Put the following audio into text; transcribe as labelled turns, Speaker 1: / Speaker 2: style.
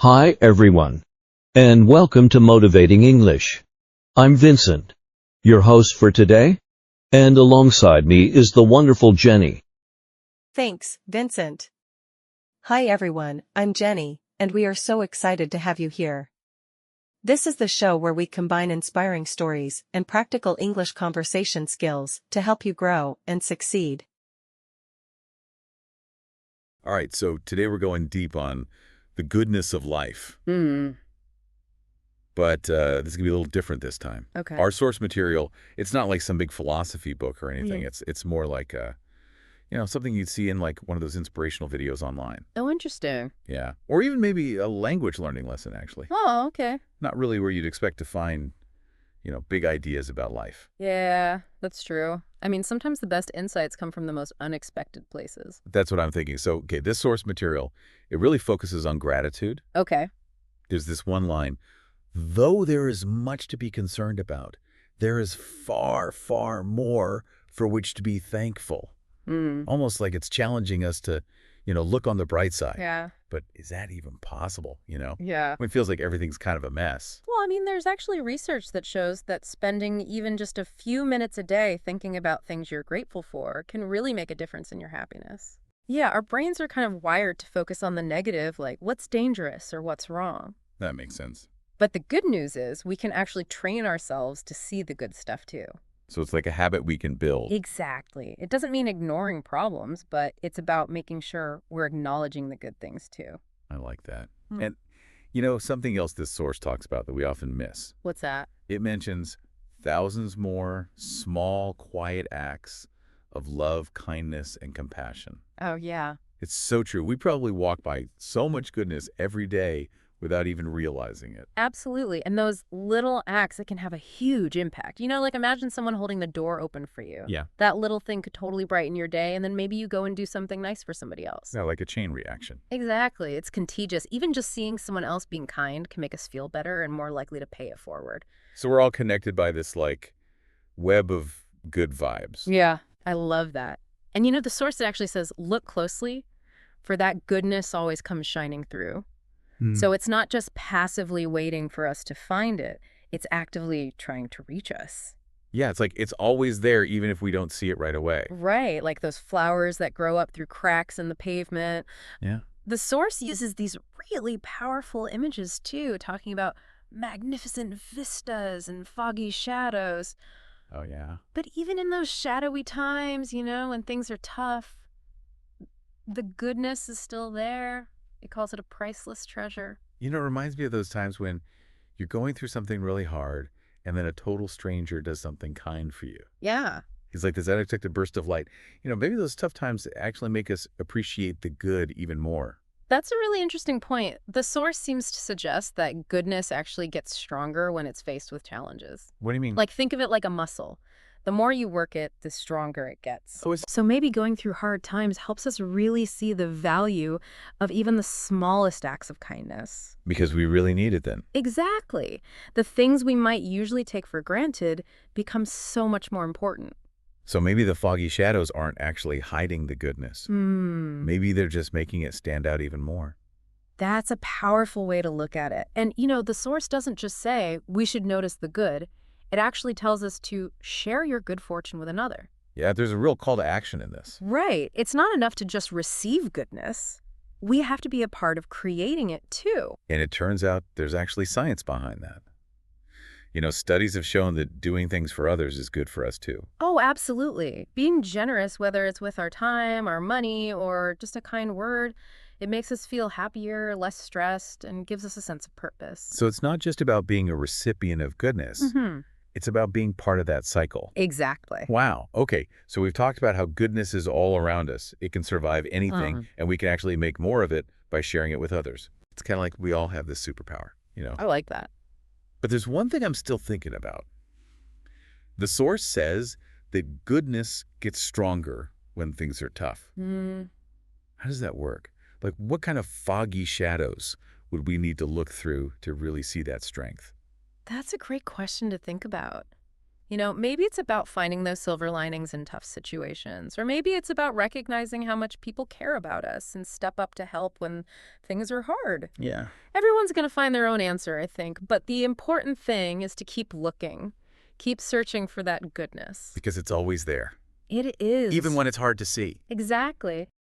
Speaker 1: Hi everyone, and welcome to Motivating English. I'm Vincent, your host for today, and alongside me is the wonderful Jenny.
Speaker 2: Thanks, Vincent. Hi everyone, I'm Jenny, and we are so excited to have you here. This is the show where we combine inspiring stories and practical English conversation skills to help you grow and succeed.
Speaker 3: All right, so today we're going deep on the goodness of life. But this is going to be a little different this time.
Speaker 4: Okay.
Speaker 3: Our source material, it's not like some big philosophy book or anything.
Speaker 4: Mhm.
Speaker 3: It's more like, something you'd see in like one of those inspirational videos online.
Speaker 4: Oh, interesting.
Speaker 3: Yeah. Or even maybe a language learning lesson, actually.
Speaker 4: Oh, okay.
Speaker 3: Not really where you'd expect to find, big ideas about life.
Speaker 4: Yeah, that's true. I mean, sometimes the best insights come from the most unexpected places.
Speaker 3: That's what I'm thinking. So, okay, this source material, it really focuses on gratitude.
Speaker 4: Okay.
Speaker 3: There's this one line, though there is much to be concerned about, there is far, far more for which to be thankful. Almost like it's challenging us to, look on the bright side.
Speaker 4: Yeah.
Speaker 3: But is that even possible,
Speaker 4: Yeah.
Speaker 3: It feels like everything's kind of a mess.
Speaker 4: Well, I mean, there's actually research that shows that spending even just a few minutes a day thinking about things you're grateful for can really make a difference in your happiness. Yeah, our brains are kind of wired to focus on the negative, like what's dangerous or what's wrong.
Speaker 3: That makes sense.
Speaker 4: But the good news is we can actually train ourselves to see the good stuff too.
Speaker 3: So it's like a habit we can build.
Speaker 4: Exactly. It doesn't mean ignoring problems, but it's about making sure we're acknowledging the good things too.
Speaker 3: I like that.
Speaker 4: Hmm.
Speaker 3: And, something else this source talks about that we often miss.
Speaker 4: What's that?
Speaker 3: It mentions thousands more small, quiet acts of love, kindness, and compassion.
Speaker 4: Oh, yeah.
Speaker 3: It's so true. We probably walk by so much goodness every day without even realizing it.
Speaker 4: Absolutely. And those little acts that can have a huge impact. Like imagine someone holding the door open for you.
Speaker 3: Yeah.
Speaker 4: That little thing could totally brighten your day, and then maybe you go and do something nice for somebody else.
Speaker 3: Yeah, like a chain reaction.
Speaker 4: Exactly. It's contagious. Even just seeing someone else being kind can make us feel better and more likely to pay it forward.
Speaker 3: So we're all connected by this, web of good vibes.
Speaker 4: Yeah. I love that. And the source actually says, look closely, for that goodness always comes shining through. So it's not just passively waiting for us to find it. It's actively trying to reach us.
Speaker 3: Yeah, it's like it's always there even if we don't see it right away.
Speaker 4: Right, like those flowers that grow up through cracks in the pavement.
Speaker 3: Yeah.
Speaker 4: The source uses these really powerful images too, talking about magnificent vistas and foggy shadows.
Speaker 3: Oh, yeah.
Speaker 4: But even in those shadowy times, when things are tough, the goodness is still there. He calls it a priceless treasure.
Speaker 3: It reminds me of those times when you're going through something really hard and then a total stranger does something kind for you.
Speaker 4: Yeah.
Speaker 3: It's like this unexpected burst of light. Maybe those tough times actually make us appreciate the good even more.
Speaker 4: That's a really interesting point. The source seems to suggest that goodness actually gets stronger when it's faced with challenges.
Speaker 3: What do you mean?
Speaker 4: Like, think of it like a muscle. The more you work it, the stronger it gets.
Speaker 3: Oh,
Speaker 4: So maybe going through hard times helps us really see the value of even the smallest acts of kindness.
Speaker 3: because we really need it then.
Speaker 4: Exactly. The things we might usually take for granted become so much more important.
Speaker 3: So maybe the foggy shadows aren't actually hiding the goodness. Maybe they're just making it stand out even more.
Speaker 4: That's a powerful way to look at it. And, the source doesn't just say we should notice the good. It actually tells us to share your good fortune with another.
Speaker 3: Yeah, there's a real call to action in this.
Speaker 4: Right. It's not enough to just receive goodness. We have to be a part of creating it too.
Speaker 3: And it turns out there's actually science behind that. Studies have shown that doing things for others is good for us too.
Speaker 4: Oh, absolutely. Being generous, whether it's with our time, our money, or just a kind word, it makes us feel happier, less stressed, and gives us a sense of purpose.
Speaker 3: So it's not just about being a recipient of goodness. It's about being part of that cycle.
Speaker 4: Exactly.
Speaker 3: Wow. Okay. So we've talked about how goodness is all around us. It can survive anything, and we can actually make more of it by sharing it with others. It's kind of like we all have this superpower,
Speaker 4: I like that.
Speaker 3: But there's one thing I'm still thinking about. The source says that goodness gets stronger when things are tough. How does that work? Like, what kind of foggy shadows would we need to look through to really see that strength?
Speaker 4: That's a great question to think about. Maybe it's about finding those silver linings in tough situations, or maybe it's about recognizing how much people care about us and step up to help when things are hard.
Speaker 3: Yeah.
Speaker 4: Every Everyone's going to find their own answer, I think, but the important thing is to keep looking. Keep searching for that goodness.
Speaker 3: Because it's always there.
Speaker 4: It is.
Speaker 3: Even when it's hard to see.
Speaker 4: Exactly.